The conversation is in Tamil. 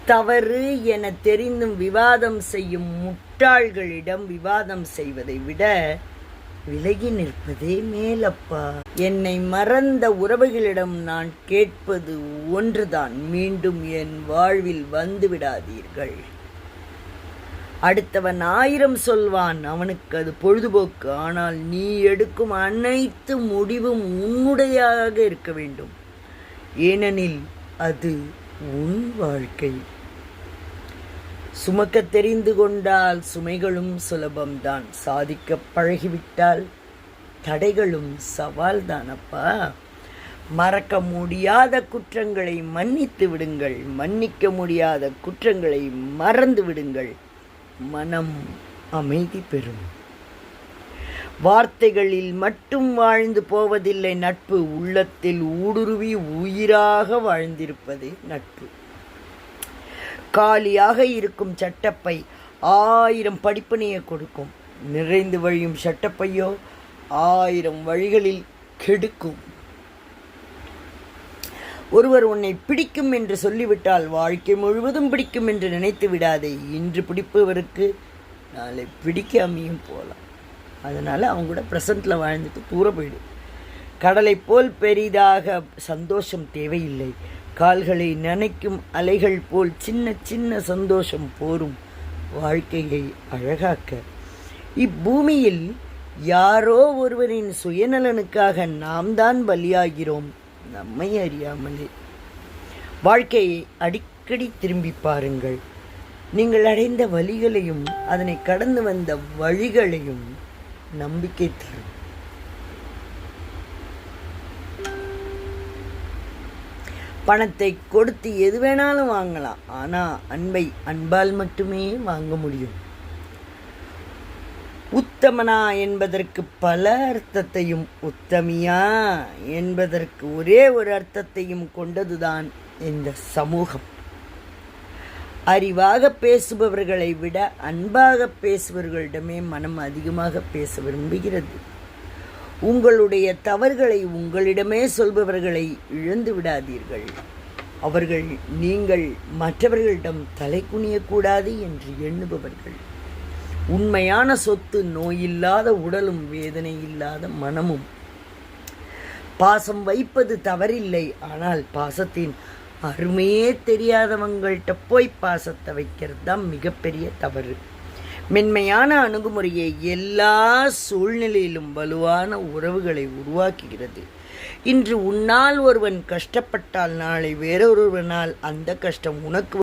தவறு என தெரிந்தும் விவாதம் செய்யும் முட்டாள்களிடம் விவாதம் செய்வதை விட விலகி நிற்பதே மேலப்பா. என்னை மறந்த உறவுகளிடம் நான் கேட்பது ஒன்றுதான், மீண்டும் என் வாழ்வில் வந்து விடாதீர்கள். அடுத்தவன் 1000 சொல்வான், அவனுக்கு அது பொழுதுபோக்கு. ஆனால் நீ எடுக்கும் அனைத்து முடிவும் உன்னுடையதாக இருக்க வேண்டும், ஏனெனில் அது உன் வாழ்க்கை. சுமக்க தெரிந்து கொண்டால் சுமைகளும் சுலபம்தான், சாதிக்க பழகிவிட்டால் தடைகளும் சவால் தானப்பா. மறக்க முடியாத குற்றங்களை மன்னித்து விடுங்கள், மன்னிக்க முடியாத குற்றங்களை மறந்து விடுங்கள், மனம் அமைதி பெறும். வார்த்தைகளில் மட்டும் வாழ்ந்து போவதில்லை நட்பு, உள்ளத்தில் ஊடுருவி உயிராக வாழ்ந்திருப்பது நட்பு. காலியாக இருக்கும் சட்டப்பை 1000 படிப்பினையை கொடுக்கும், நிறைந்து வழியும் சட்டப்பையோ 1000 வழிகளில் கெடுக்கும். ஒருவர் உன்னை பிடிக்கும் என்று சொல்லிவிட்டால் வாழ்க்கை முழுவதும் பிடிக்கும் என்று நினைத்து விடாதே. இன்று பிடிப்பவருக்கு நாளை பிடிக்காமையும் போகலாம். அதனால் அவங்க கூட ப்ரெசண்ட்டில் வாழ்ந்துட்டு தூர போயிடும். கடலை போல் பெரிதாக சந்தோஷம் தேவையில்லை, கால்களை நனைக்கும் அலைகள் போல் சின்ன சின்ன சந்தோஷம் போரும் வாழ்க்கையை அழகாக்க. இப்பூமியில் யாரோ ஒருவரின் சுயநலனுக்காக நாம் தான் பலியாகிறோம், நம்மை அறியாமலே. வாழ்க்கையை அடிக்கடி திரும்பி பாருங்கள். நீங்கள் அடைந்த வழிகளையும் அதனை கடந்து வந்த வழிகளையும் நம்பிக்கை தரும். பணத்தை கொடுத்து எது வேணாலும் வாங்கலாம், ஆனால் அன்பை அன்பால் மட்டுமே வாங்க முடியும். உத்தமனா என்பதற்கு பல அர்த்தத்தையும், உத்தமியா என்பதற்கு ஒரே ஒரு அர்த்தத்தையும் கொண்டதுதான் இந்த சமூகம். அறிவாக பேசுபவர்களை விட அன்பாக பேசுபவர்களிடமே மனம் அதிகமாக பேச விரும்புகிறது. உங்களுடைய தவறுகளை உங்களிடமே சொல்பவர்களை இழந்து விடாதீர்கள். அவர்கள் நீங்கள் மற்றவர்களிடம் தலை குனியக்கூடாது என்று எண்ணுபவர்கள். உண்மையான சொத்து நோயில்லாத உடலும் வேதனை இல்லாத மனமும். பாசம் வைப்பது தவறில்லை, ஆனால் பாசத்தின் அருமையே தெரியாதவங்கள்ட்ட போய் பாசத்தை வைக்கிறது தான் மிகப்பெரிய தவறு. மென்மையான அணுகுமுறையை எல்லா சூழ்நிலையிலும் வலுவான உறவுகளை உருவாக்குகிறது. இன்று உன்னால் ஒருவன் கஷ்டப்பட்டால் நாளை வேறொருவனால் அந்த கஷ்டம் உனக்கு